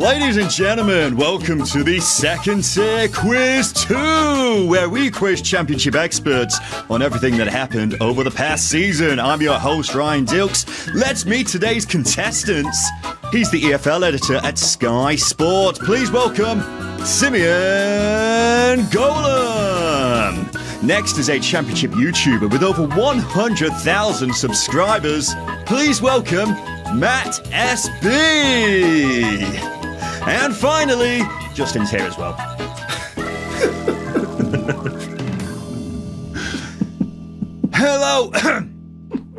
Ladies and gentlemen, welcome to the Second Tier Quiz 2, where we quiz championship experts on everything that happened over the past season. I'm your host, Ryan Dilks. Let's meet today's contestants. He's the EFL editor at Sky Sport. Please welcome Simeon Gholam. Next is a championship YouTuber with over 100,000 subscribers. Please welcome Matt SB. And finally, Justin's here as well. Hello.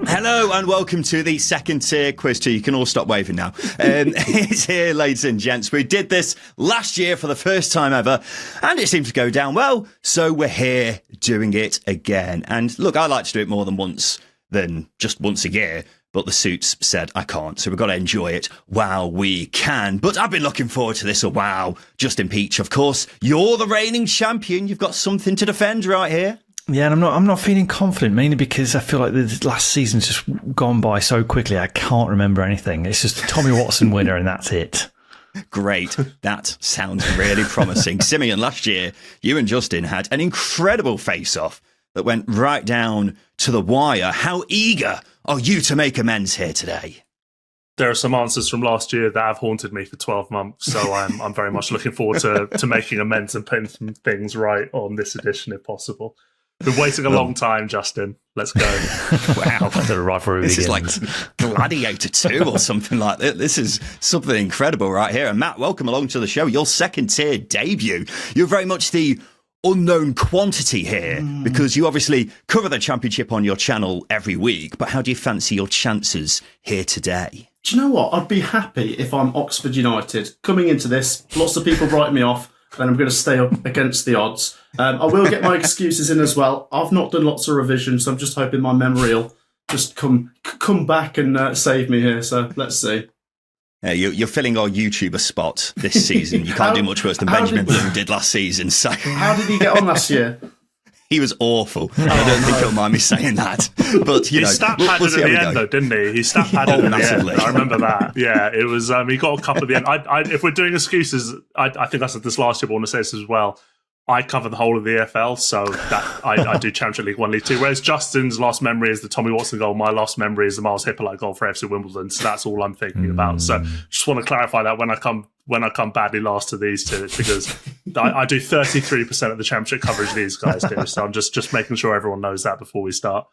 Hello and welcome to the Second Tier Quiz 2. You can all stop waving now. It's here, ladies and gents. We did this last year for the first time ever, and it seemed to go down well, so we're here doing it again. And look, I like to do it more than just once a year, but the suits said I can't, so we've got to enjoy it while we can. But I've been looking forward to this a while. Justin Peach, of course, you're the reigning champion. You've got something to defend right here. Yeah, and I'm not feeling confident, mainly because I feel like the last season's just gone by so quickly. I can't remember anything. It's just a Tommy Watson winner, and that's it. Great. That sounds really promising. Simeon, last year, you and Justin had an incredible face-off that went right down to the wire. How eager are you to make amends here today? There are some answers from last year that have haunted me for 12 months, so I'm very much looking forward to making amends and putting some things right on this edition if possible. Been waiting a long time, Justin. Let's go. Wow. The rivalry This begins. is like Gladiator 2 or something like that. This is something incredible right here. And Matt, welcome along to the show. Your second tier debut. You're very much the unknown quantity here because you obviously cover the championship on your channel every week. But how do you fancy your chances here today? Do you know what? I'd be happy if I'm Oxford United. Coming into this, lots of people write me off, and I'm going to stay up against the odds. I will get my excuses in as well. I've not done lots of revision, so I'm just hoping my memory will just come back and save me here. So let's see. Yeah, you're filling our YouTuber spot this season. You can't do much worse than Benjamin Bloom did last season. So how did he get on last year? He was awful. I don't think he'll mind me saying that. But he stat padded at the end, though, didn't he? He stat padded at the end. I remember that. Yeah, it was. He got a couple at the end. If we're doing excuses, I think I said this last year, but I want to say this as well. I cover the whole of the EFL, so that I do Championship League 1, League 2. Whereas Justin's last memory is the Tommy Watson goal. My last memory is the Miles Hippolyte goal for FC Wimbledon. So that's all I'm thinking about. So just want to clarify that when I come badly last to these two, it's because I do 33% of the Championship coverage these guys do. So I'm just making sure everyone knows that before we start.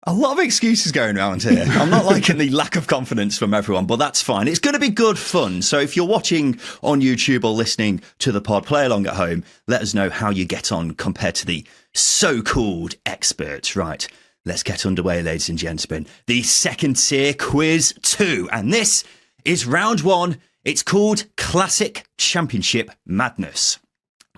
A lot of excuses going around here. I'm not liking the lack of confidence from everyone, but that's fine. It's going to be good fun. So if you're watching on YouTube or listening to the pod, play along at home, let us know how you get on compared to the so-called experts. Right, let's get underway, ladies and gentlemen. The Second Tier Quiz 2. And this is round 1. It's called Classic Championship Madness.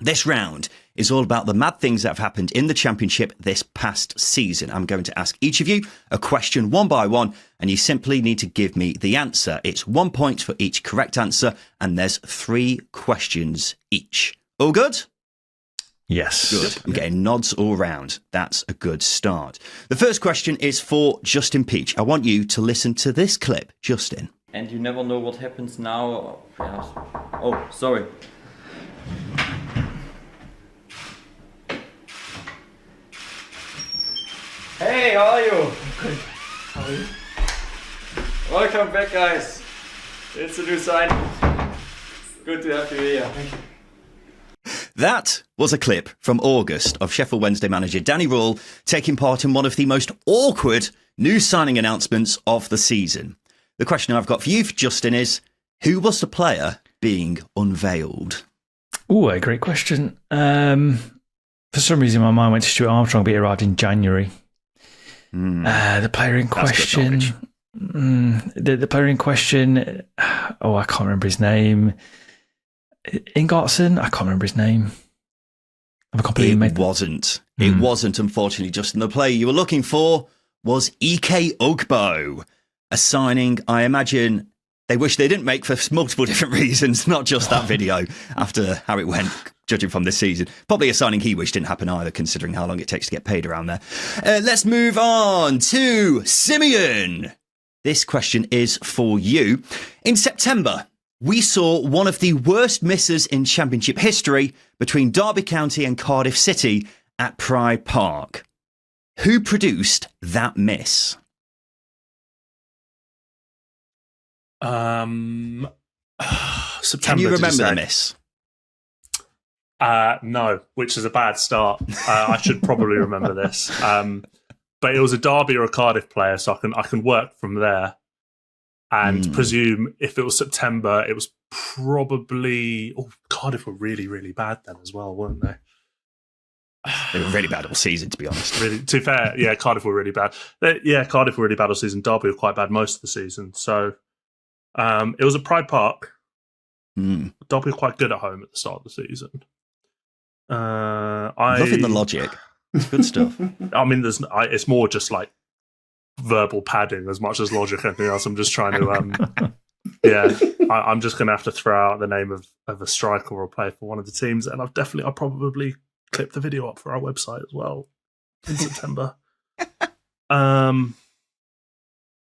This round is all about the mad things that have happened in the championship this past season. I'm going to ask each of you a question one by one, and you simply need to give me the answer. It's 1 point for each correct answer, and there's 3 questions each. All good? Yes. Good. I'm getting nods all round. That's a good start. The first question is for Justin Peach. I want you to listen to this clip. Justin. And you never know what happens now. Oh, sorry. Hey, how are you? How are you? Welcome back, guys. It's a new sign. Good to have you here. That was a clip from August of Sheffield Wednesday manager Danny Rule taking part in one of the most awkward new signing announcements of the season. The question I've got for you, Justin, is who was the player being unveiled? Oh, a great question. For some reason, my mind went to Stuart Armstrong, but he arrived in January. The player in question. The player in question. Oh, I can't remember his name. Ingartson. I can't remember his name. It wasn't, unfortunately, Justin. The player you were looking for was Ike Ugbo, a signing I imagine they wish they didn't make for multiple different reasons, not just that video after how it went, judging from this season. Probably a signing he wished didn't happen either, considering how long it takes to get paid around there. Let's move on to Simeon. This question is for you. In September, we saw one of the worst misses in Championship history between Derby County and Cardiff City at Pride Park. Who produced that miss? September. Can you remember the miss? No, which is a bad start. I should probably remember this. But it was a Derby or a Cardiff player, so I can work from there. And presume if it was September, it was probably... Oh, Cardiff were really, really bad then as well, weren't they? They were really bad all season, to be honest. Really, to be fair, yeah, Cardiff were really bad. Cardiff were really bad all season. Derby were quite bad most of the season. So it was at Pride Park. Derby were quite good at home at the start of the season. Loving the logic. It's good stuff. I mean, it's more just like verbal padding as much as logic. Anything else? I'm just trying to. I'm just going to have to throw out the name of a striker or a player for one of the teams, and I'll probably clip the video up for our website as well in September. Gonna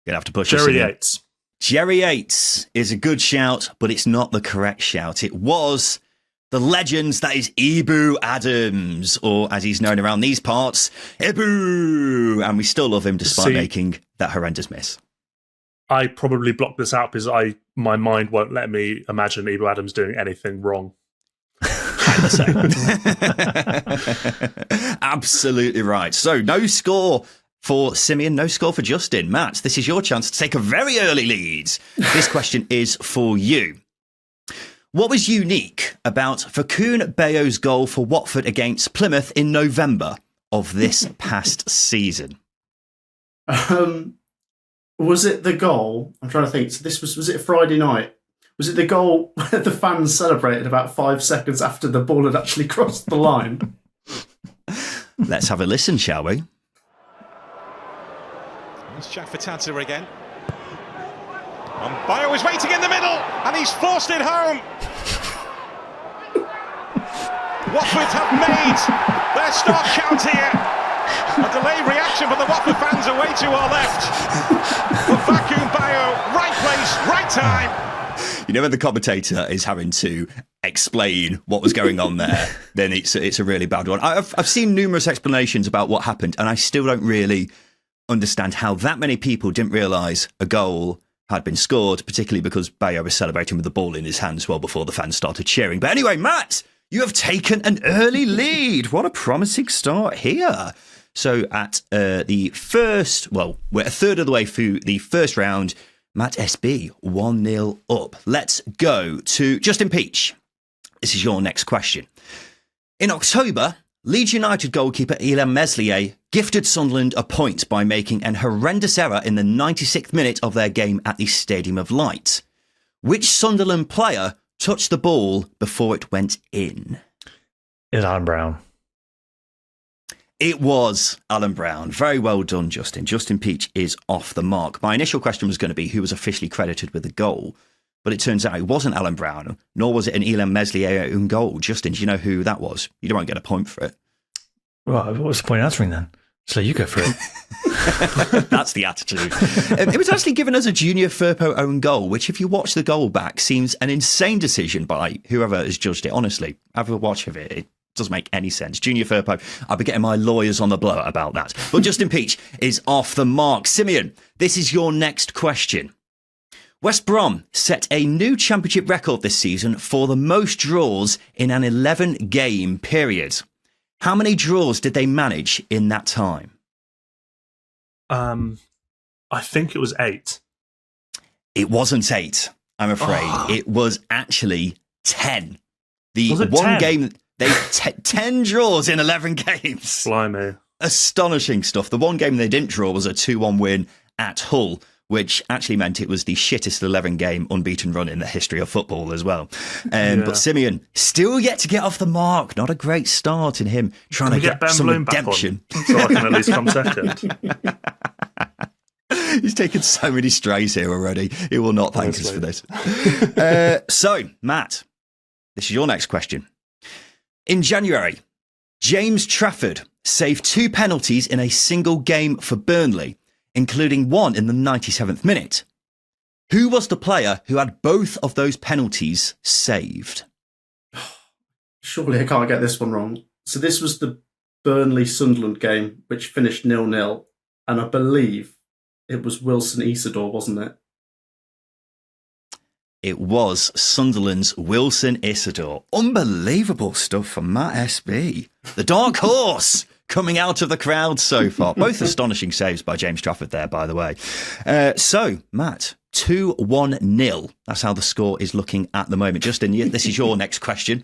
have to push Jerry Yates. Jerry Yates is a good shout, but it's not the correct shout. It was the legend that is Ibu Adams, or as he's known around these parts, Ibu. And we still love him despite making that horrendous miss. I probably blocked this out because my mind won't let me imagine Ibu Adams doing anything wrong. Absolutely right. So no score for Simeon, no score for Justin. Matt, this is your chance to take a very early lead. This question is for you. What was unique about Fakun Bayo's goal for Watford against Plymouth in November of this past season? Was it the goal? I'm trying to think. So was it Friday night? Was it the goal where the fans celebrated about 5 seconds after the ball had actually crossed the line? Let's have a listen, shall we? It's Jafatata again. And Bayo is waiting in the middle, and he's forced it home. Watford have made their start count here. A delayed reaction, but the Watford fans are way to our left. For Fakun Bayo, right place, right time. You know when the commentator is having to explain what was going on there, then it's a really bad one. I've seen numerous explanations about what happened, and I still don't really understand how that many people didn't realise a goal had been scored, particularly because Bayo was celebrating with the ball in his hands well before the fans started cheering. But anyway, Matt, you have taken an early lead. What a promising start here. So at we're a third of the way through the first round. Matt SB, 1-0 up. Let's go to Justin Peach. This is your next question. In October, Leeds United goalkeeper Ilham Meslier gifted Sunderland a point by making an horrendous error in the 96th minute of their game at the Stadium of Light. Which Sunderland player touched the ball before it went in? It's Alan Brown. It was Alan Brown. Very well done, Justin. Justin Peach is off the mark. My initial question was going to be who was officially credited with the goal, but it turns out it wasn't Alan Brown, nor was it an Ilham Meslier own goal. Justin, do you know who that was? You don't get a point for it. Well, what's the point of answering then? So you go for it. That's the attitude. It was actually given as a Junior Firpo own goal, which if you watch the goal back seems an insane decision by whoever has judged it. Honestly, have a watch of it. It doesn't make any sense. Junior Firpo, I'll be getting my lawyers on the blower about that. But Justin Peach is off the mark. Simeon, this is your next question. West Brom set a new championship record this season for the most draws in an 11-game period. How many draws did they manage in that time? I think it was 8. It wasn't 8, I'm afraid. It was actually 10. Was it 10? Game... 10 draws in 11 games. Blimey. Astonishing stuff. The one game they didn't draw was a 2-1 win at Hull, which actually meant it was the shittest 11-game unbeaten run in the history of football as well. But Simeon, still yet to get off the mark. Not a great start in him trying to get some redemption. So I can at least come second. He's taken so many strays here already. He will not thank us for this. So, Matt, this is your next question. In January, James Trafford saved 2 penalties in a single game for Burnley, including one in the 97th minute. Who was the player who had both of those penalties saved? Surely I can't get this one wrong. So this was the Burnley-Sunderland game, which finished 0-0. And I believe it was Wilson Isidore, wasn't it? It was Sunderland's Wilson Isidore. Unbelievable stuff from Matt SB. The dark horse coming out of the crowd so far. Both astonishing saves by James Trafford there, by the way. So, Matt, 2-1-0. That's how the score is looking at the moment. Justin, this is your next question.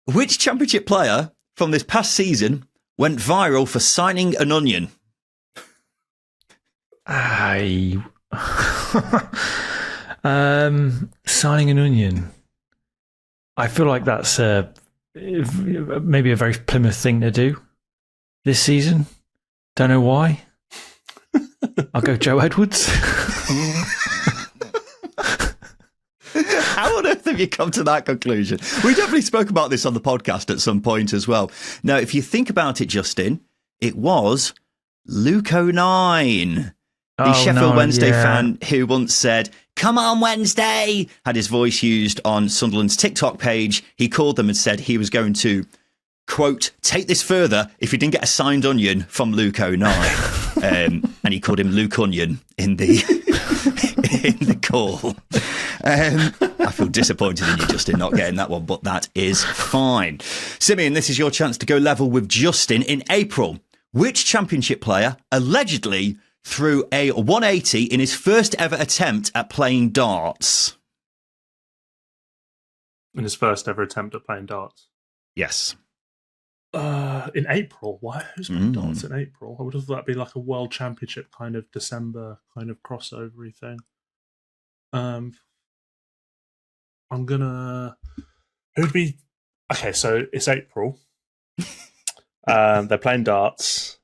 Which Championship player from this past season went viral for signing an onion? Signing an onion. I feel like that's maybe a very Plymouth thing to do this season. Don't know why. I'll go Joe Edwards. How on earth have you come to that conclusion? We definitely spoke about this on the podcast at some point as well. Now, if you think about it, Justin, it was Luke O'Nine, the Sheffield Wednesday fan who once said, "Come on, Wednesday," had his voice used on Sunderland's TikTok page. He called them and said he was going to, quote, take this further if he didn't get a signed onion from Luke O'Nine. And he called him Luke Onion in the in the call. I feel disappointed in you, Justin, not getting that one, but that is fine. Simeon, this is your chance to go level with Justin. In April, which Championship player allegedly threw a 180 in his first ever attempt at playing darts? In his first ever attempt at playing darts? Yes. In April? Why? Who's playing darts in April? I would have thought that'd be like a World Championship kind of December kind of crossover-y thing. I'm gonna... Who'd be... Okay, so it's April. They're playing darts.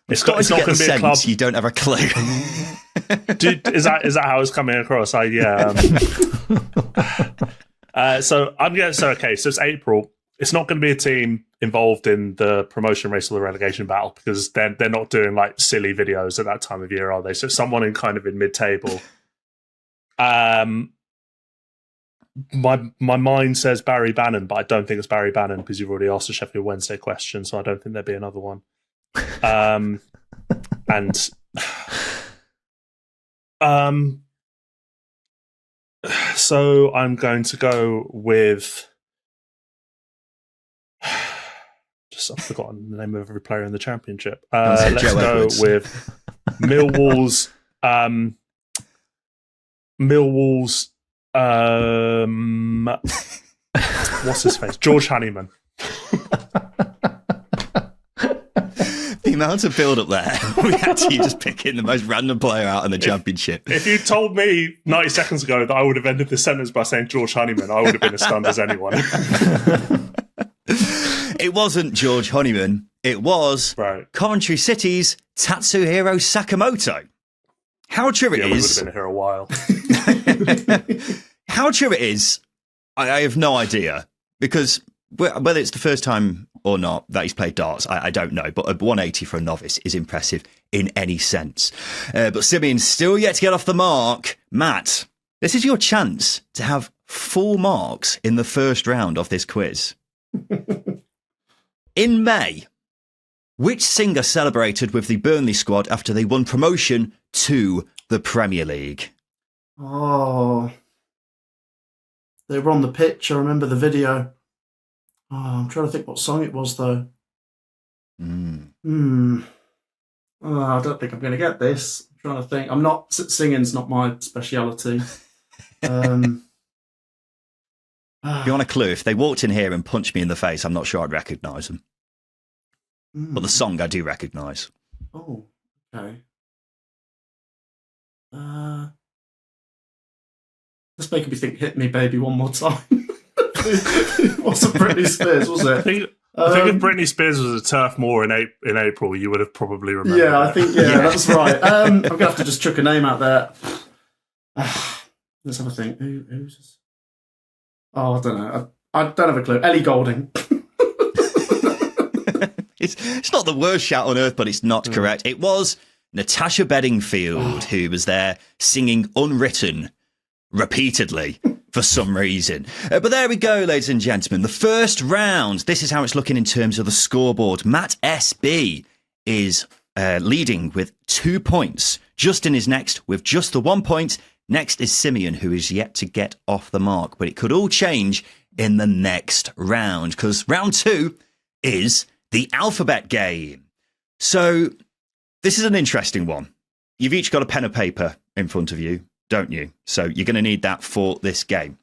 It's not going to be a club. You don't have a clue. Dude, is that how it's coming across? So it's April. It's not going to be a team involved in the promotion race or the relegation battle because they're not doing like silly videos at that time of year, are they? So someone in kind of in mid-table. My mind says Barry Bannon, but I don't think it's Barry Bannon because you've already asked a Sheffield Wednesday question, so I don't think there'd be another one. So I'm going to go with... I've forgotten the name of every player in the Championship. Let's go with Millwall's... what's his face? George Honeyman. The amount of build-up there. We actually just picking the most random player out in the Championship. If you told me 90 seconds ago that I would have ended this sentence by saying George Honeyman, I would have been as stunned as anyone. It wasn't George Honeyman. It was Coventry City's Tatsuhiro Sakamoto. How true it is... we would have been here a while. How true it is, I have no idea. Because whether it's the first time or not that he's played darts, I don't know. But a 180 for a novice is impressive in any sense. But Simeon's still yet to get off the mark. Matt, this is your chance to have full marks in the first round of this quiz. In May, which singer celebrated with the Burnley squad after they won promotion to the Premier League? Oh, they were on the pitch. I remember the video. Oh, I'm trying to think what song it was, though. Oh, I don't think I'm going to get this. I'm trying to think. Singing's not my speciality. If you want a clue, if they walked in here and punched me in the face, I'm not sure I'd recognise them. But the song I do recognise. Oh, okay. This making me think "Hit Me, Baby, One More Time." It wasn't Britney Spears, was it? I think if Britney Spears was a Turf Moor in April, you would have probably remembered. Yeah, I think that's right. I'm going to have to just chuck a name out there. Let's have a think. Who's this? Oh, I don't know. I don't have a clue. Ellie Goulding. It's not the worst shout on earth, but it's not correct. It was Natasha Bedingfield, who was there singing Unwritten repeatedly for some reason. But there we go, ladies and gentlemen. The first round. This is how it's looking in terms of the scoreboard. Matt SB is leading with 2 points. Justin is next with just the 1 point. Next is Simeon, who is yet to get off the mark. But it could all change in the next round, because round 2 is the alphabet game. So this is an interesting one. You've each got a pen and paper in front of you, don't you? So you're going to need that for this game.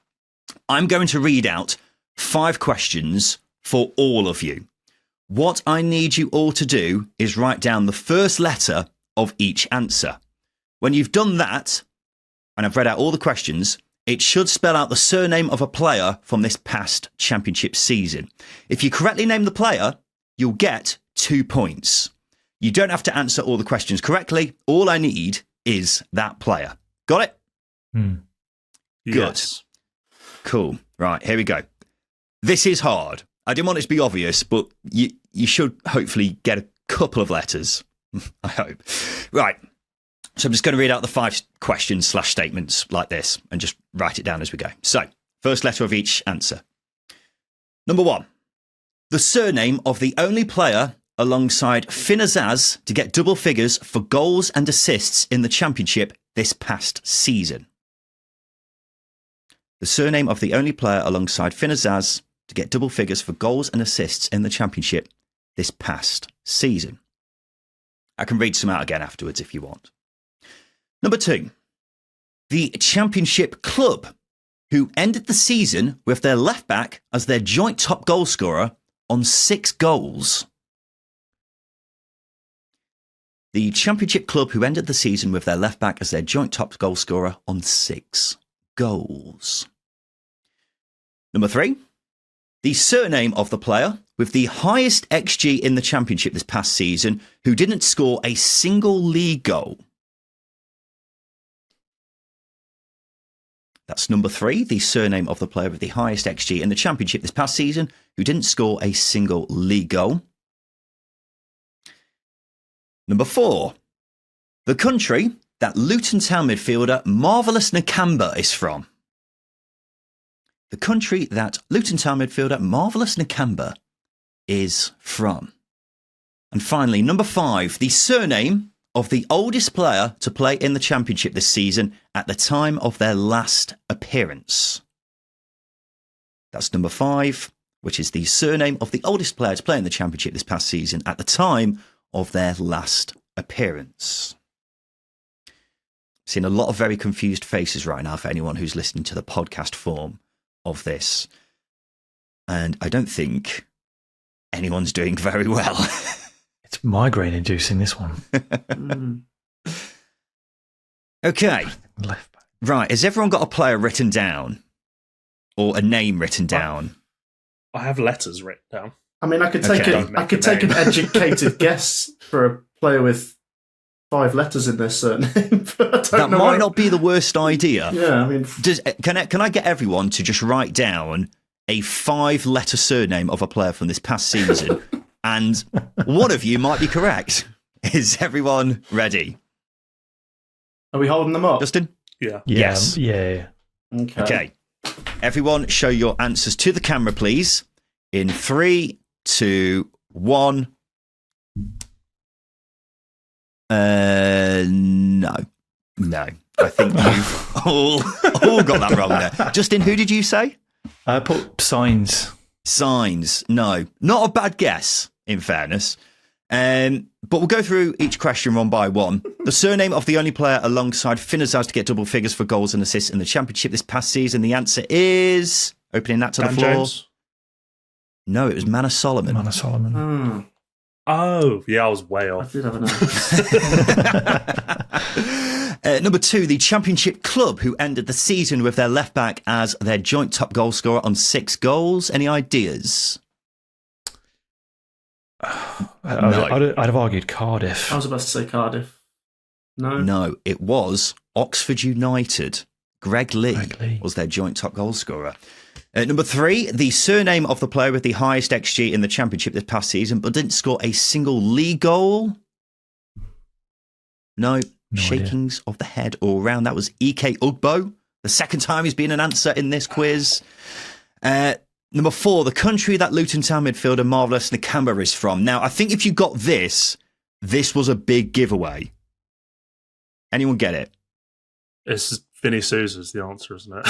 I'm going to read out 5 questions for all of you. What I need you all to do is write down the first letter of each answer. When you've done that, and I've read out all the questions, it should spell out the surname of a player from this past championship season. If you correctly name the player, you'll get 2 points. You don't have to answer all the questions correctly. All I need is that player. Got it? Hmm. Good. Yes. Cool. Right, here we go. This is hard. I didn't want it to be obvious, but you should hopefully get a couple of letters. I hope. Right. So I'm just going to read out the 5 questions/statements like this and just write it down as we go. So, first letter of each answer. Number 1. The surname of the only player alongside Finn Azaz to get double figures for goals and assists in the championship this past season. The surname of the only player alongside Finn Azaz to get double figures for goals and assists in the championship this past season. I can read some out again afterwards if you want. Number 2. The championship club who ended the season with their left back as their joint top goal scorer on 6 goals. The championship club who ended the season with their left back as their joint top goal scorer on 6 goals. Number 3. The surname of the player with the highest XG in the championship this past season who didn't score a single league goal. That's number 3. The surname of the player with the highest XG in the championship this past season who didn't score a single league goal. Number 4. The country that Luton Town midfielder Marvellous Nakamba is from. The country that Luton Town midfielder Marvellous Nakamba is from. And finally, number 5. The surname of the oldest player to play in the championship this season at the time of their last appearance. That's number 5, which is the surname of the oldest player to play in the championship this past season at the time of their last appearance. Seeing a lot of very confused faces right now for anyone who's listening to the podcast form of this. And I don't think anyone's doing very well. It's migraine inducing, this one. Okay. Left back. Right. Has everyone got a player written down? Or a name written down? I have letters written down. I mean, I could take an educated guess for a player with 5 letters in their surname. That might not be the worst idea. Yeah, I mean, can I get everyone to just write down a 5-letter surname of a player from this past season, and one of you might be correct. Is everyone ready? Are we holding them up? Justin? Yeah. Yes. Yeah. Okay. Everyone, show your answers to the camera, please. In 3, 2, 1. No. I think you've all got that wrong there. Justin, who did you say? I put signs. Signs. No, not a bad guess, in fairness. But we'll go through each question one by one. The surname of the only player alongside Finn Azaz to get double figures for goals and assists in the championship this past season. The answer is, opening that to Dan the floor. Jones? No, it was Manor Solomon. Manor Solomon. Oh, yeah, I was way I off. did have an Number 2, the championship club who ended the season with their left back as their joint top goal scorer on 6 goals. Any ideas? I'd have argued Cardiff. I was about to say Cardiff. No. No, it was Oxford United. Greg Lee was their joint top goal scorer. Number 3, the surname of the player with the highest XG in the championship this past season, but didn't score a single league goal. No shakings of the head all round. That was EK Ugbo. The second time he's been an answer in this quiz. Number 4, the country that Luton Town midfielder Marvellous Nakamba is from. Now, I think if you got this was a big giveaway. Anyone get it? It's Vinny Souza's the answer, isn't it?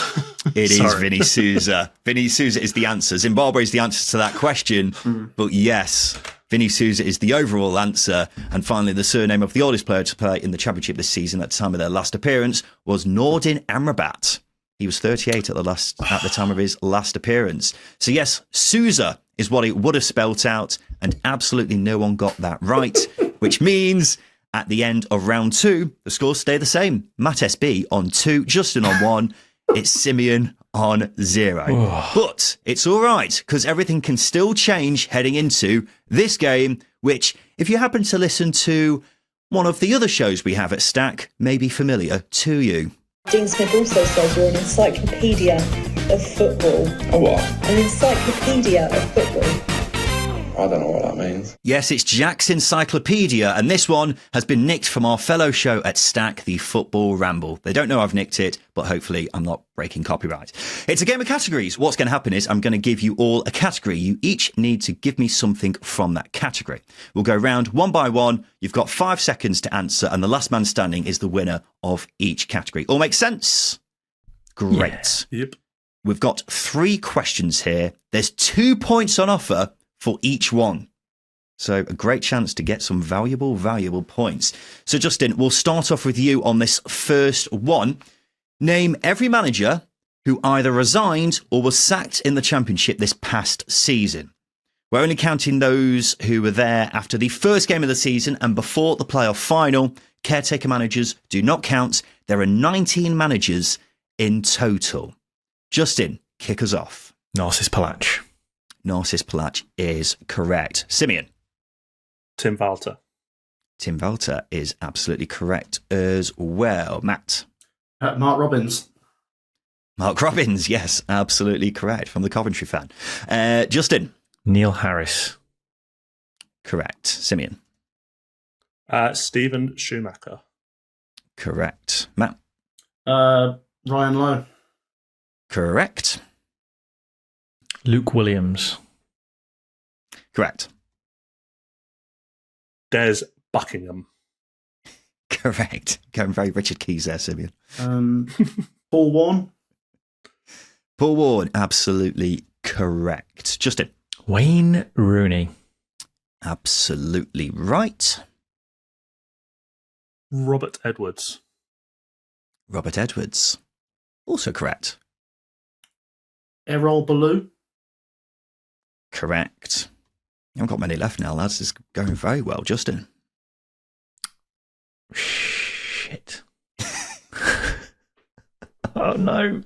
It is Vinny Souza. Vinny Souza is the answer. Zimbabwe is the answer to that question. But yes, Vinny Souza is the overall answer. And finally, the surname of the oldest player to play in the championship this season at the time of their last appearance was Nordin Amrabat. He was 38 at the time of his last appearance. So yes, Souza is what it would have spelt out, and absolutely no one got that right, which means at the end of round 2, the scores stay the same. Matt SB on 2, Justin on 1, it's Simeon on 0. But it's all right, because everything can still change heading into this game, which, if you happen to listen to one of the other shows we have at Stack, may be familiar to you. Dean Smith also says you're an encyclopedia of football. A what? An encyclopedia of football. I don't know what that means. Yes, it's Jack's Encyclopedia, and this one has been nicked from our fellow show at Stack, the Football Ramble. They don't know I've nicked it, but hopefully I'm not breaking copyright. It's a game of categories. What's going to happen is I'm going to give you all a category. You each need to give me something from that category. We'll go round one by one. You've got 5 seconds to answer, and the last man standing is the winner of each category. All makes sense? Great. Yeah. Yep. We've got 3 questions here. There's 2 points on offer for each one. So a great chance to get some valuable points. So Justin, we'll start off with you on this first one. Name every manager who either resigned or was sacked in the Championship this past season. We're only counting those who were there after the first game of the season and before the playoff final. Caretaker managers do not count. There are 19 managers in total. Justin, kick us off. Narcis Palach. Narcis Palach is correct. Simeon. Tim Walter. Tim Walter is absolutely correct as well. Matt. Mark Robbins. Mark Robbins, yes, absolutely correct, from the Coventry fan. Justin. Neil Harris. Correct. Simeon. Stephen Schumacher. Correct. Matt. Ryan Lowe. Correct. Luke Williams. Correct. Des Buckingham. Correct. Going very Richard Keys there, Simeon. Paul Warne. Paul Warne, absolutely correct. Justin. Wayne Rooney. Absolutely right. Robert Edwards. Robert Edwards. Also correct. Errol Ballou. Correct. You haven't got many left now, lads. It's going very well. Justin. Shit. Oh, no.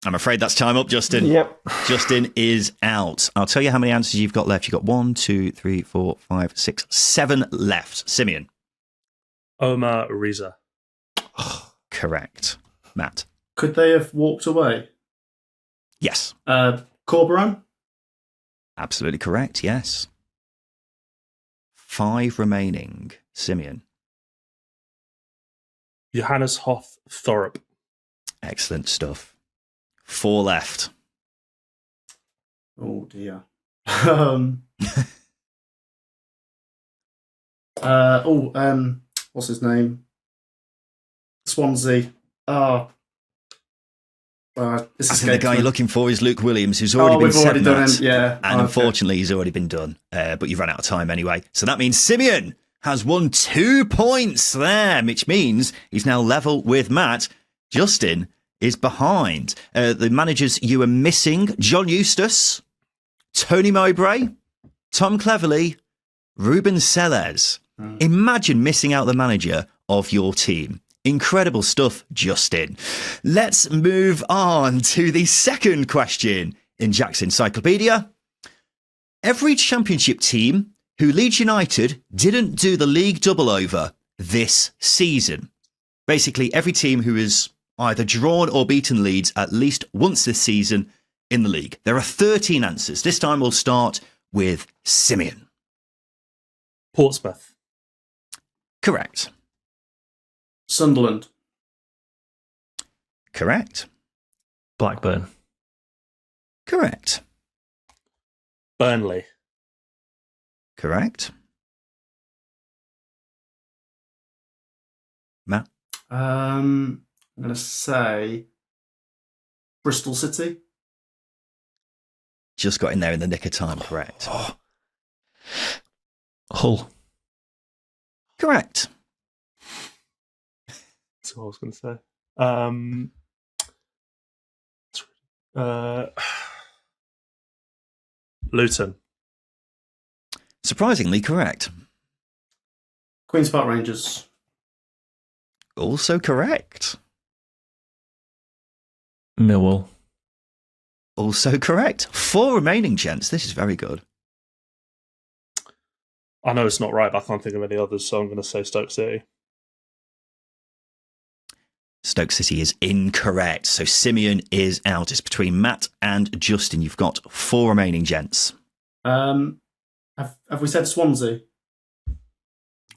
I'm afraid that's time up, Justin. Yep. Justin is out. I'll tell you how many answers you've got left. You've got 1, 2, 3, 4, 5, 6, 7 left. Simeon. Omar Reza. Correct. Matt. Could they have walked away? Yes. Corberan. Absolutely correct. Yes. 5 remaining. Simeon. Johannes Hoff Thorup. Excellent stuff. 4 left. Oh dear. What's his name? Swansea. I think the guy you're looking for is Luke Williams, who's already been said that. Yeah. And unfortunately, he's already been done. But you've run out of time anyway. So that means Simeon has won 2 points there, which means he's now level with Matt. Justin is behind. The managers you are missing: John Eustace, Tony Mowbray, Tom Cleverley, Ruben Sellers. Imagine missing out the manager of your team. Incredible stuff, Justin. Let's move on to the second question in Jack's Encyclopedia. Every Championship team who Leeds United didn't do the league double over this season. Basically, every team who has either drawn or beaten Leeds at least once this season in the league. There are 13 answers. This time we'll start with Simeon. Portsmouth. Correct. Sunderland. Correct. Blackburn. Correct. Burnley. Correct. Matt? I'm going to say Bristol City. Just got in there in the nick of time. Correct. Hull. Correct. That's what I was going to say. Luton. Surprisingly correct. Queen's Park Rangers. Also correct. Millwall. Also correct. 4 remaining, gents. This is very good. I know it's not right, but I can't think of any others, so I'm going to say Stoke City. Stoke City is incorrect. So Simeon is out. It's between Matt and Justin. You've got 4 remaining, gents. Have we said Swansea?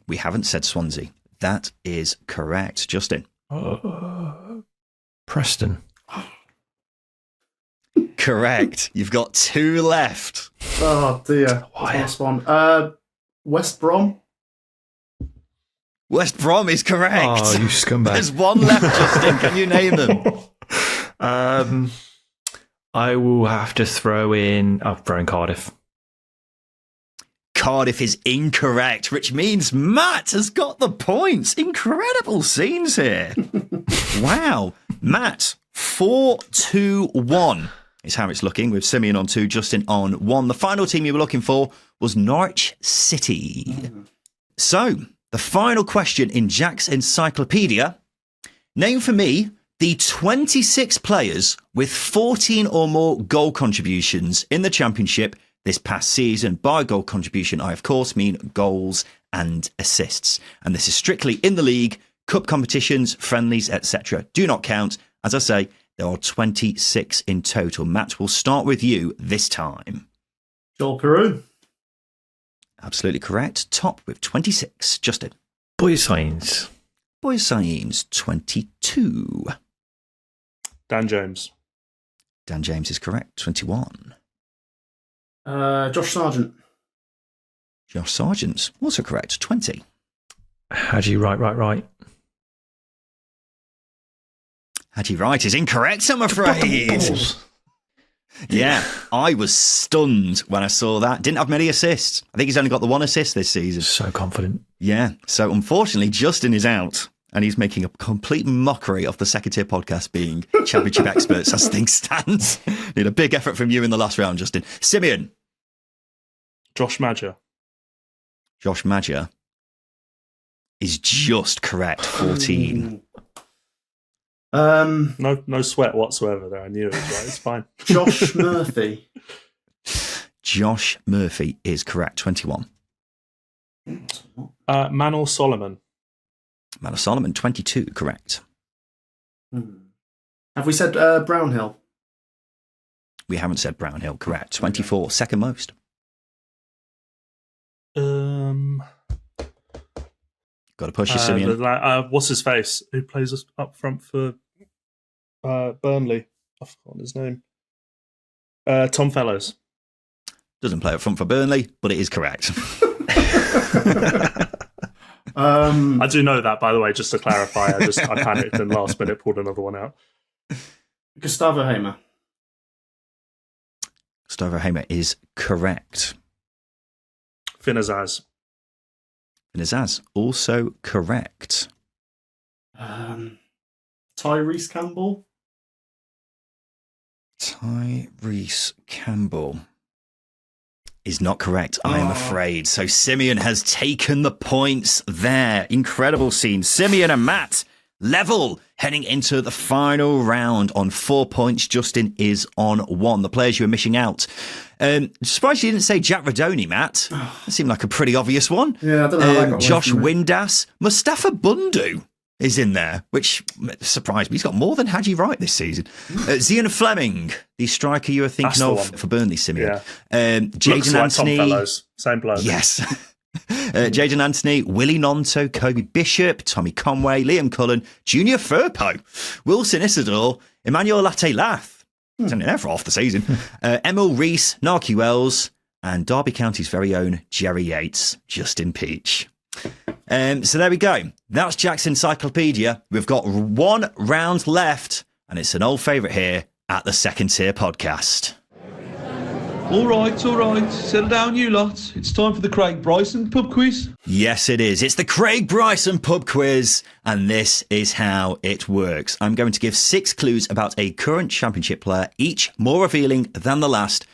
We haven't said Swansea. That is correct. Justin. Preston. Correct. You've got 2 left. Oh dear. Last one. West Brom. West Brom is correct. Oh, you scumbag. There's 1 left, Justin. Can you name them? I will have to throw in Cardiff. Cardiff is incorrect, which means Matt has got the points. Incredible scenes here. Wow. Matt, 4-2-1 is how it's looking, with Simeon on 2, Justin on 1. The final team you were looking for was Norwich City. So, the final question in Jack's encyclopedia. Name for me the 26 players with 14 or more goal contributions in the Championship this past season. By goal contribution, I of course mean goals and assists. And this is strictly in the league, cup competitions, friendlies, etc. Do not count. As I say, there are 26 in total. Matt, we'll start with you this time. Joel Peru. Absolutely correct. Top with 26. Justin. Boys Signs. Boys Signs, 22. Dan James. Dan James is correct. 21. Josh Sargent. Josh Sargent's also correct. 20. Haji right. Haji Wright is incorrect, I'm afraid. Yeah, I was stunned when I saw that. Didn't have many assists. I think he's only got the 1 assist this season. So confident. Yeah, so unfortunately, Justin is out, and he's making a complete mockery of the Second Tier Podcast being championship experts as things stand. Need a big effort from you in the last round, Justin. Simeon. Josh Maja. Josh Maja is just correct. 14. No sweat whatsoever there. I knew it was right. It's fine. Josh Murphy. Josh Murphy is correct. 21. Manor Solomon. Manor Solomon, 22. Correct. Have we said Brownhill? We haven't said Brownhill. Correct. 24. Second most. Got to push you, Simeon. What's his face? Who plays us up front for Burnley? I've forgotten his name. Tom Fellows. Doesn't play up front for Burnley, but it is correct. I do know that, by the way, just to clarify. I panicked and last minute pulled another one out. Gustavo Hamer. Gustavo Hamer is correct. Finazaz. Finazaz, also correct. Tyrese Campbell. Tyrese Campbell is not correct, I am afraid. So Simeon has taken the points there. Incredible scene. Simeon and Matt level heading into the final round on 4 points. Justin is on 1. The players you were missing out. Surprised you didn't say Jack Radoni, Matt. That seemed like a pretty obvious one. Yeah, I don't know how that got Josh away from me. Windass. Mustafa Bundu is in there, which surprised me. He's got more than Haji Wright this season. Zian Fleming, the striker you were thinking of for Burnley, Simeon. Yeah. Looks Jaden like Anthony. Tom Fellows. Same bloke. Yes. Jaden Anthony, Willie Nonto, Kobe Bishop, Tommy Conway, Liam Cullen, Junior Firpo, Wilson Isidore, Emmanuel Latte Lath. He's only there for half the season. Emil Reese, Narky Wells, and Derby County's very own Jerry Yates, Justin Peach. So there we go. That's Jack's Encyclopedia. We've got one round left, and it's an old favourite here at the Second Tier Podcast. All right. Settle down, you lot. It's time for the Craig Bryson pub quiz. Yes, it is. It's the Craig Bryson pub quiz, and this is how it works. I'm going to give 6 clues about a current championship player, each more revealing than the last.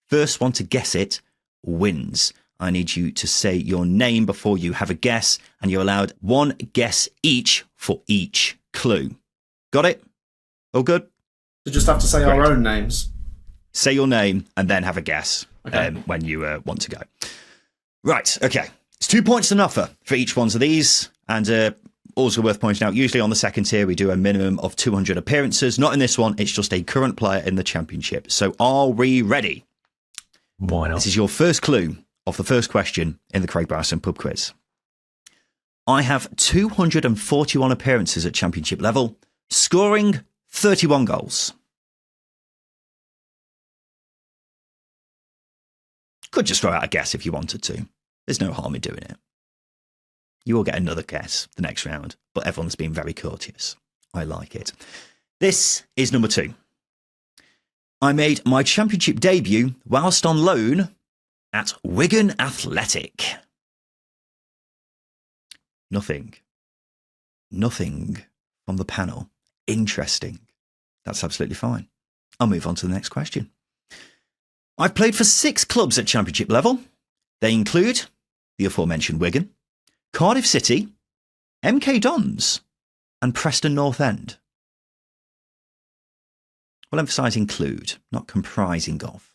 First one to guess it wins. I need you to say your name before you have a guess, and you're allowed one guess each for each clue. Got it? All good? You just have to say our own names. Say your name and then have a guess Okay. when you want to go. Right, okay. It's 2 points to offer for each one of these. And also worth pointing out, usually on the second tier, we do a minimum of 200 appearances. Not in this one. It's just a current player in the championship. So are we ready? Why not? This is your first clue of the first question in the Craig Bryson pub quiz. I have 241 appearances at championship level, scoring 31 goals. Could just throw out a guess if you wanted to. There's no harm in doing it. You will get another guess the next round, but everyone's been very courteous. I like it. This is number 2. I made my championship debut whilst on loan at Wigan Athletic. Nothing from the panel. Interesting. That's absolutely fine. I'll move on to the next question. I've played for 6 clubs at championship level. They include the aforementioned Wigan, Cardiff City, MK Dons, and Preston North End. We'll emphasise include, not comprising of.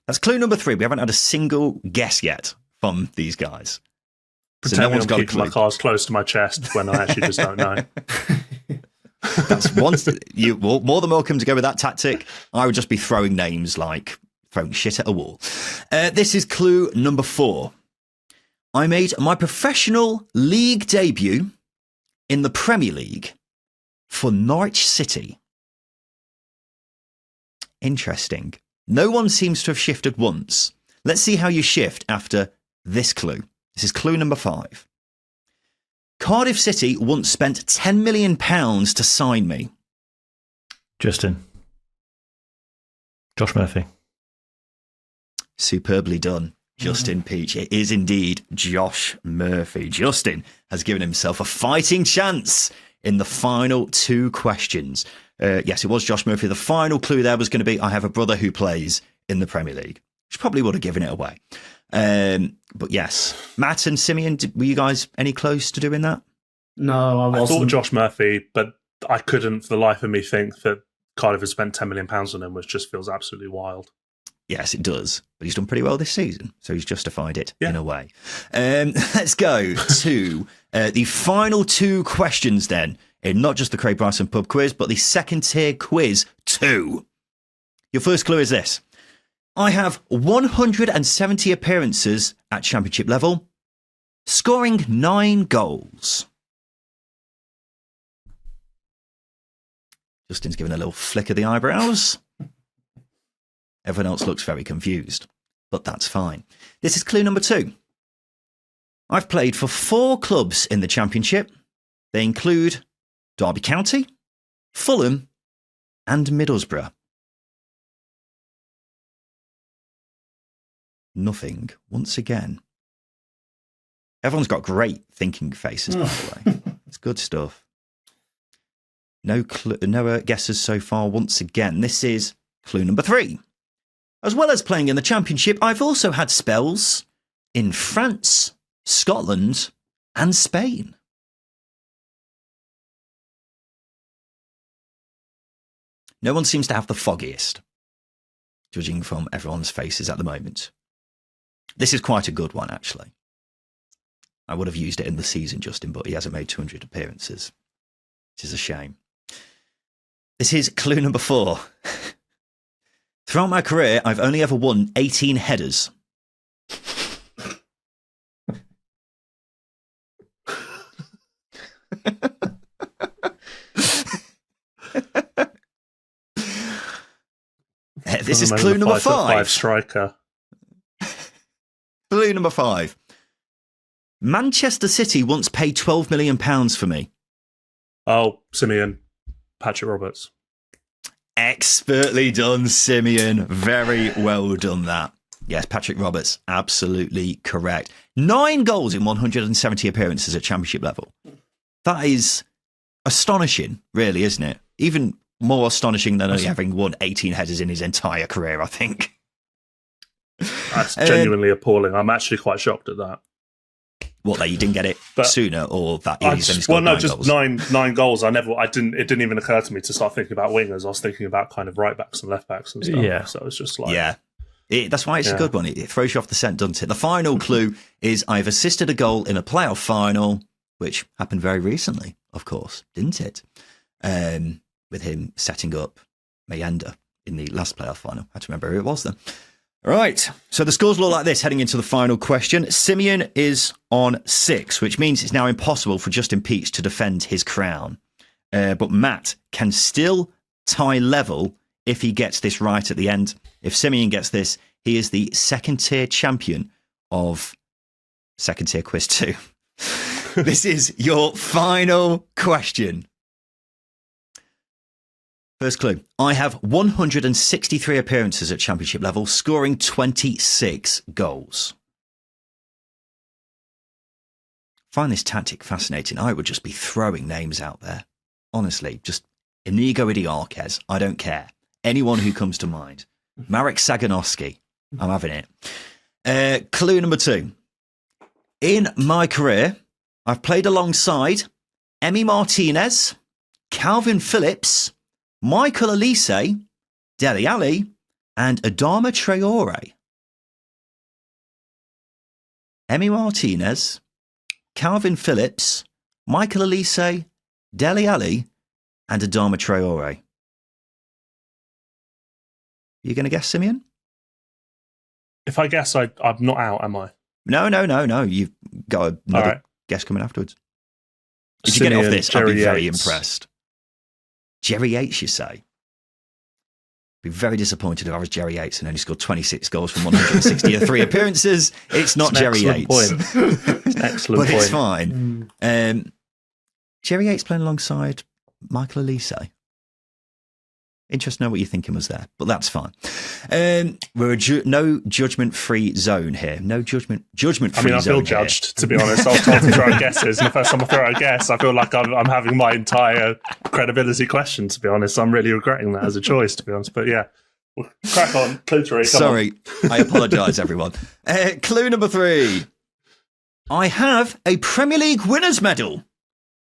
That's clue number 3. We haven't had a single guess yet from these guys. Pretend no one's got keeping my cards close to my chest when I actually just don't know. That's once you more than welcome to go with that tactic. I would just be throwing names like throwing shit at a wall. This is clue number 4. I made my professional league debut in the Premier League for Norwich City. Interesting. No one seems to have shifted once. Let's see how you shift after this clue. This is clue number 5. Cardiff City once spent £10 million to sign me. Justin. Josh Murphy. Superbly done, Justin Peach. It is indeed Josh Murphy. Justin has given himself a fighting chance in the final 2 questions. Yes, it was Josh Murphy. The final clue there was going to be, I have a brother who plays in the Premier League, which probably would have given it away. But yes, Matt and Simeon, were you guys any close to doing that? No, I wasn't. I thought Josh Murphy, but I couldn't for the life of me think that Cardiff has spent £10 million on him, which just feels absolutely wild. Yes, it does. But he's done pretty well this season, so he's justified it in a way. Let's go to the final 2 questions then, in not just the Craig Bryson pub quiz, but the second tier quiz 2. Your first clue is this. I have 170 appearances at championship level, scoring 9 goals. Justin's giving a little flick of the eyebrows. Everyone else looks very confused, but that's fine. This is clue number 2. I've played for 4 clubs in the championship. They include Derby County, Fulham, and Middlesbrough. Nothing, once again. Everyone's got great thinking faces, by the way. It's good stuff. No guesses so far, once again. This is clue number 3. As well as playing in the championship, I've also had spells in France, Scotland, and Spain. No one seems to have the foggiest, judging from everyone's faces at the moment. This is quite a good one, actually. I would have used it in the season, Justin, but he hasn't made 200 appearances, which is a shame. This is clue number 4. Throughout my career, I've only ever won 18 headers. This is clue number 5. Striker. Clue number 5. Manchester City once paid £12 million for me. Oh, Simeon. Patrick Roberts. Expertly done, Simeon. Very well done that. Yes, Patrick Roberts, absolutely correct. 9 goals in 170 appearances at championship level. That is astonishing, really, isn't it? Even more astonishing than only having won 18 headers in his entire career, I think. That's genuinely appalling. I'm actually quite shocked at that. What, that you didn't get it sooner, or that he's only scored 9 goals? nine goals. It didn't even occur to me to start thinking about wingers. I was thinking about kind of right backs and left backs and stuff. Yeah. So it's just like... Yeah. That's why it's a good one. It throws you off the scent, doesn't it? The final clue is I've assisted a goal in a playoff final, which happened very recently, of course, didn't it? With him setting up Mayenda in the last playoff final. I have to remember who it was then. Right, so the scores look like this heading into the final question. Simeon is on 6, which means it's now impossible for Justin Peach to defend his crown. But Matt can still tie level if he gets this right at the end. If Simeon gets this, he is the second-tier champion of second-tier quiz 2. This is your final question. First clue. I have 163 appearances at championship level, scoring 26 goals. Find this tactic fascinating. I would just be throwing names out there. Honestly, just Inigo Idiarquez. I don't care. Anyone who comes to mind. Marek Saganowski. I'm having it. Clue number 2. In my career, I've played alongside Emi Martinez, Calvin Phillips, Michael Olise, Dele Alli, and Adama Traore. Emi Martinez, Calvin Phillips, Michael Olise, Dele Alli, and Adama Traore. You going to guess, Simeon? If I guess, I'm not out, am I? No. You've got another guess coming afterwards. If you get it off this, I'd be very impressed. Jerry Yates, you say? Be very disappointed if I was Jerry Yates and only scored 26 goals from 163 appearances. It's not Jerry Yates. Excellent point. But it's fine. Jerry Yates playing alongside Michael Olise. Interested to know what you're thinking was there, but that's fine. We're no judgment-free zone here. No judgment-free zone. I feel judged, to be honest. I was told to throw out guesses, and the first time I throw out a guess, I feel like I'm having my entire credibility questioned, to be honest. I'm really regretting that as a choice, to be honest. But yeah, we'll crack on. Clue 3. Sorry, I apologise, everyone. Clue number 3. I have a Premier League winners' medal,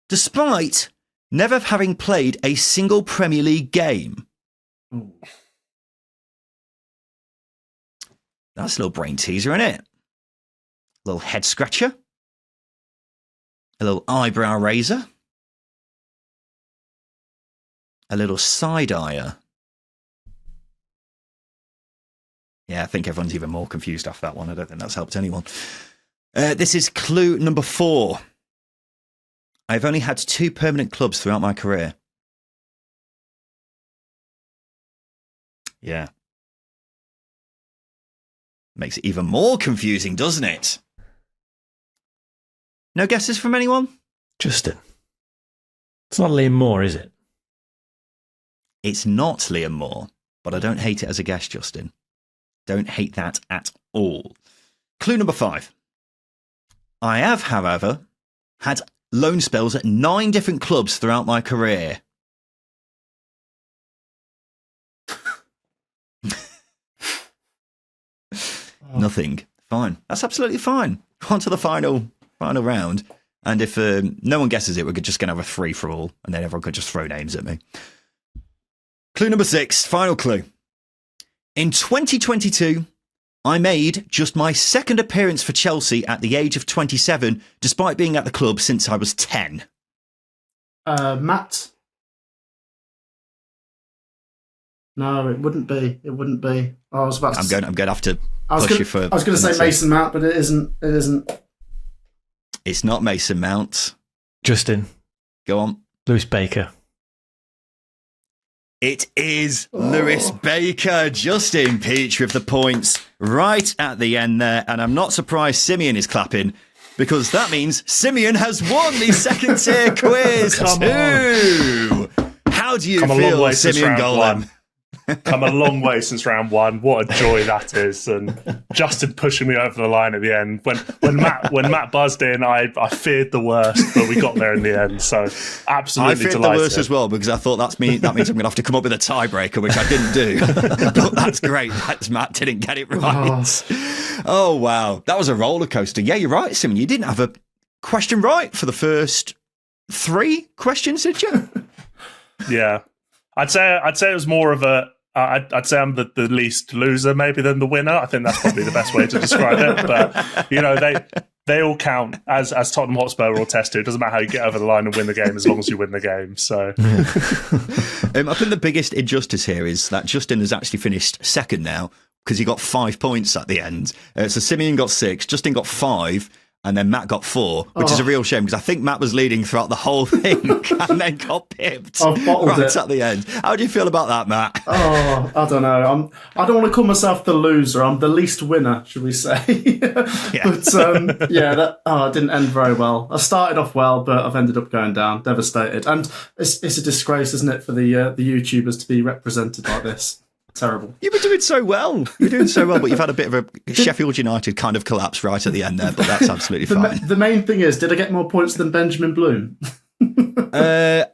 despite never having played a single Premier League game. Ooh. That's a little brain teaser, isn't it? A little head scratcher. A little eyebrow raiser. A little side-eyer. Yeah, I think everyone's even more confused after that one. I don't think that's helped anyone. This is clue number 4. I've only had 2 permanent clubs throughout my career. Yeah. Makes it even more confusing, doesn't it? No guesses from anyone? Justin. It's not Liam Moore, is it? It's not Liam Moore, but I don't hate it as a guess, Justin. Don't hate that at all. Clue number 5. I have, however, had loan spells at 9 different clubs throughout my career. Nothing. Fine. That's absolutely fine. On to the final round. And if no one guesses it, we're just going to have a free-for-all, and then everyone could just throw names at me. Clue number 6, final clue. In 2022, I made just my second appearance for Chelsea at the age of 27, despite being at the club since I was 10. Matt? No, it wouldn't be. It wouldn't be. I was about to. I'm going to have to push you for. I was going to say Mason Mount, but it isn't. It isn't. It's not Mason Mount. Justin. Go on. Lewis Baker. It is Lewis Baker, Justin Peach with the points right at the end there. And I'm not surprised Simeon is clapping, because that means Simeon has won the second tier quiz. How do you feel, Simeon Gholam? Come a long way since round one. What a joy that is. And Justin pushing me over the line at the end. When Matt buzzed in, I feared the worst, but we got there in the end. So absolutely I feared delighted. the worst as well, because I thought that means I'm going to have to come up with a tiebreaker, which I didn't do. But that's great. Matt didn't get it right. Oh, wow. That was a roller coaster. Yeah, you're right, Simeon. You didn't have a question right for the first 3 questions, did you? Yeah. I'd say it was more of a. I'd say I'm the least loser maybe than the winner. I think that's probably the best way to describe it. But you know, they all count as Tottenham Hotspur will attest to. It doesn't matter how you get over the line and win the game, as long as you win the game. So I think the biggest injustice here is that Justin has actually finished second now, because he got 5 points at the end. So Simeon got 6, Justin got 5. And then Matt got 4, which is a real shame, because I think Matt was leading throughout the whole thing and then got pipped right at the end. How do you feel about that, Matt? Oh, I don't know. I don't want to call myself the loser. I'm the least winner, should we say? But it didn't end very well. I started off well, but I've ended up going down, devastated. And it's a disgrace, isn't it, for the YouTubers to be represented like this? Terrible. You've been doing so well. You're doing so well, but you've had a bit of a Sheffield United kind of collapse right at the end there, but that's absolutely fine. The main thing is, did I get more points than Benjamin Bloom?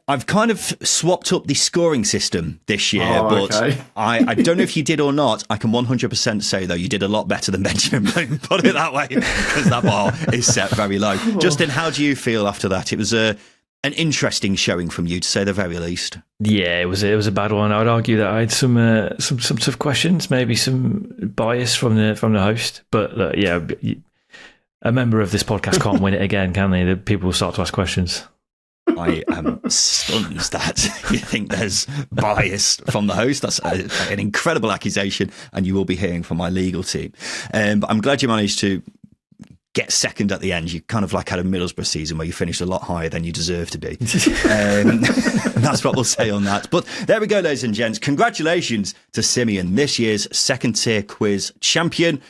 I've kind of swapped up the scoring system this year, but okay. I don't know if you did or not. I can 100% say, though, you did a lot better than Benjamin Bloom, put it that way, because that bar is set very low. Justin, how do you feel after that? It was an interesting showing from you, to say the very least. Yeah, it was a bad one. I would argue that I had some tough questions, maybe some bias from the host. But a member of this podcast can't win it again, can they? The people will start to ask questions. I am stunned that you think there's bias from the host. That's an incredible accusation, and you will be hearing from my legal team. But I'm glad you managed to get second at the end. You kind of like had a Middlesbrough season where you finished a lot higher than you deserve to be. That's what we'll say on that. But there we go, ladies and gents. Congratulations to Simeon, this year's second tier quiz champion.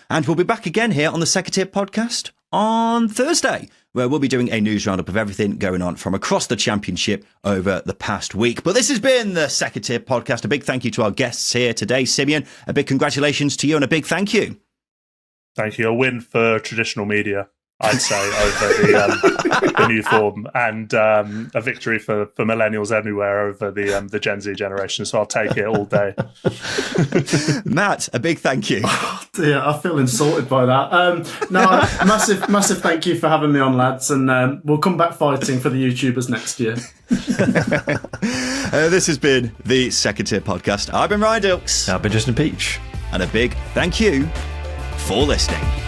And we'll be back again here on the Second Tier podcast on Thursday, where we'll be doing a news roundup of everything going on from across the championship over the past week. But this has been the Second Tier podcast. A big thank you to our guests here today. Simeon, a big congratulations to you and a big thank you. Thank you. A win for traditional media, I'd say, over the new form, and a victory for millennials everywhere over the Gen Z generation. So I'll take it all day. Matt, a big thank you. Oh, dear, I feel insulted by that. Massive thank you for having me on, lads, and we'll come back fighting for the YouTubers next year. This has been the Second Tier podcast. I've been Ryan Dilks. I've been Justin Peach. And a big thank you for listening.